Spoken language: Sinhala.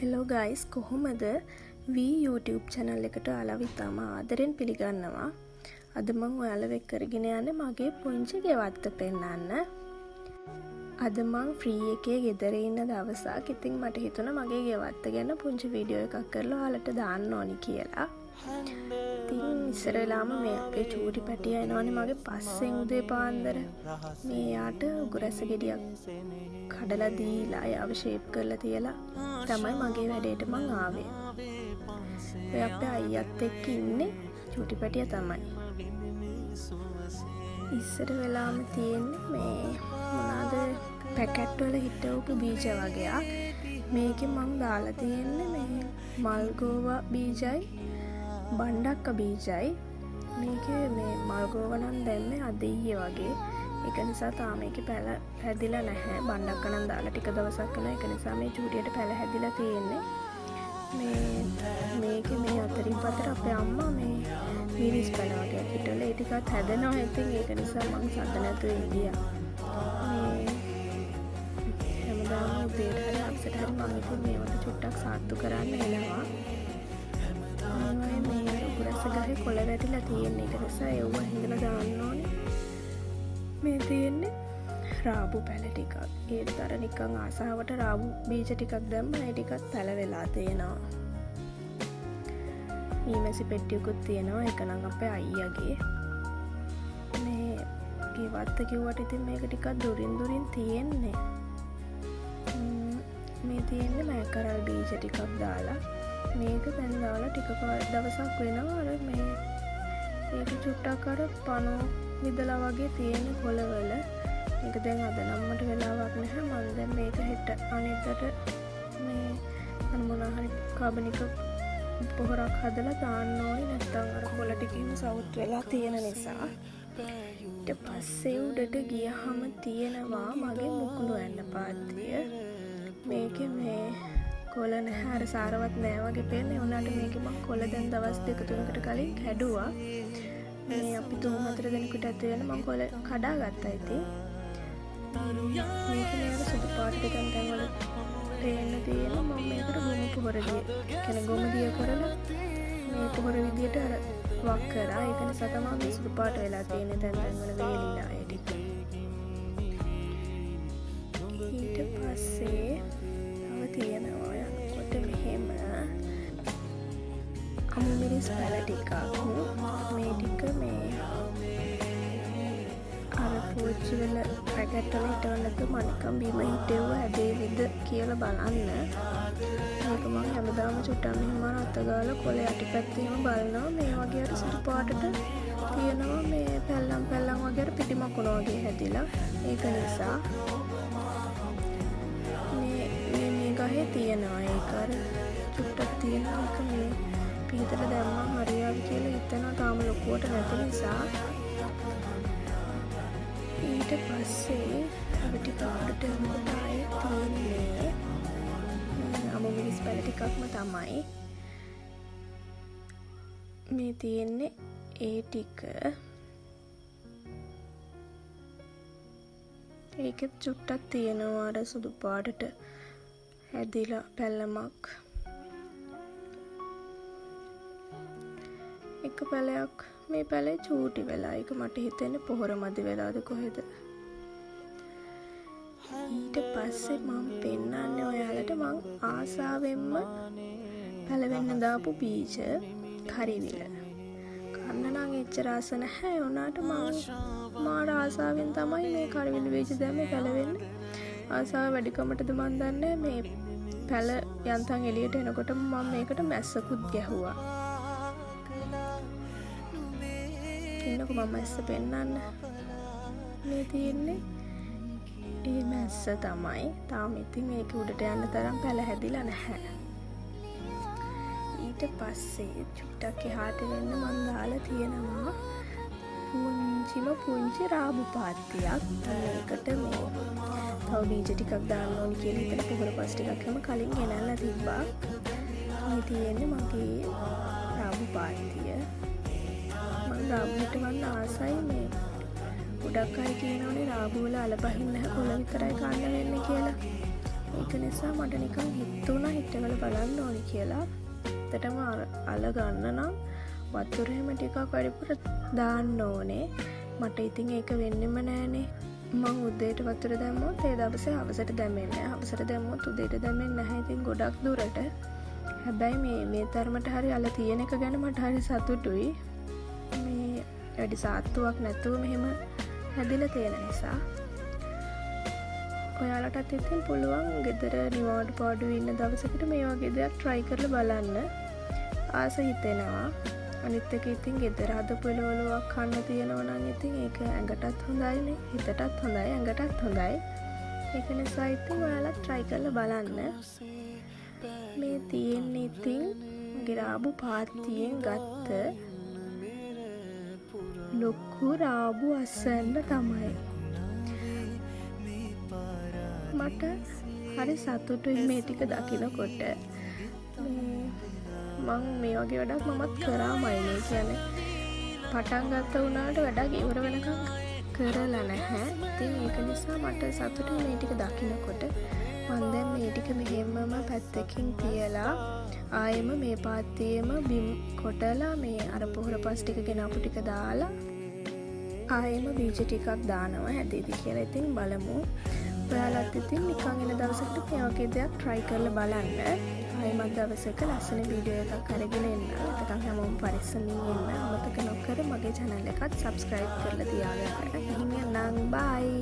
හෙලෝ ගයිස් කොහොමද වී YouTube channel එකට ඔයාලව ඉතාම ආදරෙන් පිළිගන්නවා. අද මම ඔයාලව එක්ක කරගෙන යන්නේ මගේ පුංචි ගෙවත්ත පෙන්නන්න. අද මම ෆ්‍රී එකේ ගෙදර ඉන්න දවසක්. ඉතින් මට හිතුණා මගේ ගෙවත්ත ගැන පුංචි වීඩියෝ එකක් කරලා ඔයාලට දාන්න ඕනි කියලා. ඉතින් ඉස්සර වෙලාම මේ අපේ චූටි පැටියා එනවනේ මගේ පස්සෙන් උදේ පාන්දර. මේ යාට උගුරැස ගෙඩියක් කඩලා දීලා යාව ෂේප් කරලා තියලා තමයි මගේ වැඩේට මං ආවේ. ඔය අපේ අයියත් එක්ක ඉන්නේ චූටි පැටියා තමයි. ඉස්සර වෙලාම තියෙන්නේ මේ මොනවාද පැකට් වල හිටවපු බීජ වගේක්. මේකේ මං දාලා තියෙන්නේ මේ මල්ගෝවා බීජයි බණ්ඩක්ක බීජයි. මේකේ මේ මල්ගෝවා නම් දැම්මේ අද ඊයේ වගේ. ඒක නිසා තාම මේකේ පැල හැදිලා නැහැ. බණ්ඩක්ක නම් දාලා ටික දවසක් වෙනවා. ඒක නිසා මේ චූටියට පැල හැදිලා තියෙන්නේ. මේකේ මේ අතරින් පතර අපේ අම්මා මේ මිරිස් පැල වගේ හිටවල ඒ ටිකත් හැදෙනවා. ඉතින් ඒක නිසා මං සද්ද නැතුව ඉඳියා. මේ හැමදාම උදේට හරි අප්සෙට් හරි මම ඉතින් මේවට චුට්ටක් සාත්තු කරන්න එනවා. මේ උගුරැස ගහේ කොළ වැටිලා තියෙන එක නිසා ඒව හිඳලා දාන්න ඕනේ. මේ තියෙන්නේ රාබු පැල ටිකක්. ඒත් අර නිකන් ආසාවට රාබු බීජ ටිකක් දැම්මා. ඒ ටිකත් පැල වෙලා තියෙනවා. ඊමැසි පෙට්ටියකුත් තියෙනවා. ඒක නම් අපේ අයියාගේ. මේ ගෙවත්ත කිව්වට ඉතින් මේක ටිකක් දුරින් තියෙන්නේ. මේ තියෙන්නේ මෑකරල් බීජ ටිකක් දාලා. මේක දැන් දාලා ටික දවසක් වෙනවා. අර මේ ඒක චුට්ටක් අර පණුව විදලා වගේ තියෙන කොළවල. මේක දැන් අද නම්මට වෙලාවක් නැහැ. මම දැන් මේක හෙට අනිද්දාට මේ මොනවා හරි කාබනික පොහොරක් හදලා දාන්න ඕනේ. නැත්තම් අර කොළ ටිකින් සවුත් වෙලා තියෙන නිසා. ඊට පස්සේ උඩට ගියහම තියෙනවා මගේ මුකුළු ඇන්න පාත්තිය. මේකේ මේ කොළ නැහැ. අර සාරවත් නෑ වගේ පේන්නේ. උනාට මේකේ මම කොළ දැන් දවස් 2-3කට කලින් කැඩුවා. මේ අපි 3-4 දෙනෙකුට ඇතු වෙන මම කොළ කඩා ගත්තා. ඉතින් මේක නේද සුදු පාට දෙකක් දැන් වල පේන්න තියෙනවා. මම මේකට ගොමු පොහොර කියන ගොමු දිය කරලා මේ පොහොර විදියට අර වක් කරා. ඒක නිසා තමයි මේ සුදු පාට වෙලා තියෙන්නේ. දැන් වල වේලිලා ඒ ටික. ඊට පස්සේ තව තියෙනවා යනකොට මෙහෙම අමු මිරිස් පැල ටිකක්. මේ ටික මේ අර පෝච්චි වල පැකට් වල හිටවන්නත් මනිකම් බීම හිටෙව්ව හැදේවිද කියලා බලන්න. මේක මම හැමදාම චුට්ටක් මෙහෙම අත ගාලා කොළ යටිපැත්තේම බලනවා. මේ වගේ අර සුදු පාටට තියෙනවා මේ පැල්ලම් වගේ අර පිටි මකුණ වගේ හැදිලා. ඒක නිසා මේ ගහේ තියෙනවා ඒක අර චුට්ටක් තියෙනවා. ඒක මේ පීතල දැම්මම හරියාවි කියලා හිතනවා. තාම ලොකුවට නැති නිසා. ඊට පස්සේ අපි ටික උඩට යනකොට ආයේ තියෙන්නේ අමු මිරිස් පැල ටිකක්ම තමයි. මේ තියෙන්නේ ඒ ටික. ඒකෙත් චුට්ටක් තියෙනවා අර සුදු පාටට හැදිලා පැල්ලමක්. එක පැලයක් මේ පැලේ චූටි වෙලා. ඒක මට හිතෙන්නේ පොහොර මදි වෙලාද කොහෙද. ඊට පස්සේ මම පෙන්නන්නේ ඔයාලට මං ආසාවෙන්ම පැලවෙන්න දාපු බීජ කරිවිල. කන්න නම් එච්චර ආස නැහැ. උනාට මාර ආසාවෙන් තමයි මේ කරිවිල බීජ දැම්මේ පැලවෙන්න. ආසාව වැඩිකමටද මන් දන්නේ. මේ පැල යන්තම් එළියට එනකොට මම මේකට මැස්සකුත් ගැහුවා. ඉන්නකො මම මැස්ස පෙන්නන්න. මේ තියෙන්නේ ඒ මැස්ස තමයි. තාම ඉතින් මේක උඩට යන්න තරම් පැල හැදිලා නැහැ. ඊට පස්සේ චුට්ටක් එහාට වෙන්න මම දාලා තියෙනවා පුංචි රාබු පාත්තියක්. මේකට මේ තව බීජ ටිකක් දාන්න ඕනි කියලා හිතලා පොහොර පස් ටිකක් හැම කලින් ගෙනල්ලා තිබ්බා. මේ තියෙන්නේ මගේ රාබු පාත්තිය. රාබුවට වන්න ආසයි. මේ ගොඩක් අය කියනවනේ රාබු වල අල බහින්න නැහැ කොළ විතරයි කන්න වෙන්නේ කියලා. ඒක ඒක නිසා මට නිකන් හිතුණා හිටවල බලන්න ඕනි කියලා. ඇත්තටම අල ගන්න නම් වතුර එහෙම ටිකක් වැඩිපුර දාන්න ඕනේ. මට ඉතින් ඒක වෙන්නෙම නෑනේ. මං උදේට වතුර දැම්මොත් ඒ දවසේ හවසට දැම්මෙන්නේ නැහැ. හවසට දැම්මොත් උදේට දැම්මෙන්නේ නැහැ. ඉතින් ගොඩක් දුරට. හැබැයි මේ තරමට හරි අල තියෙන එක ගැන මට හරි සතුටුයි. මේ වැඩි සාත්තුවක් නැතුව මෙහෙම හැදිලා තියෙන නිසා. ඔයාලටත් ඉතින් පුළුවන් ගෙදර නිවාඩු පාඩුවේ ඉන්න දවසකට මේ වගේ දෙයක් try කරලා බලන්න. ආස හිතෙනවා. අනිත් එක ඉතින් ගෙදර හදපු එළවලුවක් කන්න තියෙනවා නම් ඉතින් ඒක ඇඟටත් හොඳයිනේ. හිතටත් හොඳයි, ඇඟටත් හොඳයි. ඒක නිසා ඉතින් ඔයාලා try කරලා බලන්න. මේ තියෙන්නේ ඉතින් ගිරාබු පාත්තියෙන් ගත්ත ලොකු රාබු අස්සන්න තමයි. මට හරි සතුටුයි මේ ටික දකිනකොට. මං මේ වගේ වැඩක් මමත් කරාමයි නේ. කියන්නේ පටන් ගත්ත උනාට වැඩක් ඉවර වෙනකම් කරලා නැහැ. ඉතින් ඒක නිසා මට සතුටුයි මේ ටික දකිනකොට. මම දැන් මේ ටික මෙහෙමම පැත්තකින් තියලා ආයෙම මේ පාත්තියෙම බිම් කොටලා මේ අර පොහොර පස් ටික ගෙනාපු ටික දාලා ආයෙම බීජ ටිකක් දානවා හැදෙයිද කියලා. ඉතින් බලමු. ඔයාලත් ඉතින් නිකන් එන දවසකට මේ වගේ දෙයක් try කරලා බලන්න. ආයෙමත් දවසක ලස්සන වීඩියෝ එකක් අරගෙන එන්න. එතකන් හැමෝම පරිස්සමින් ඉන්න. අමතක නොකර මගේ channel එකත් subscribe කරලා තියාගන්න. එහෙනම් bye.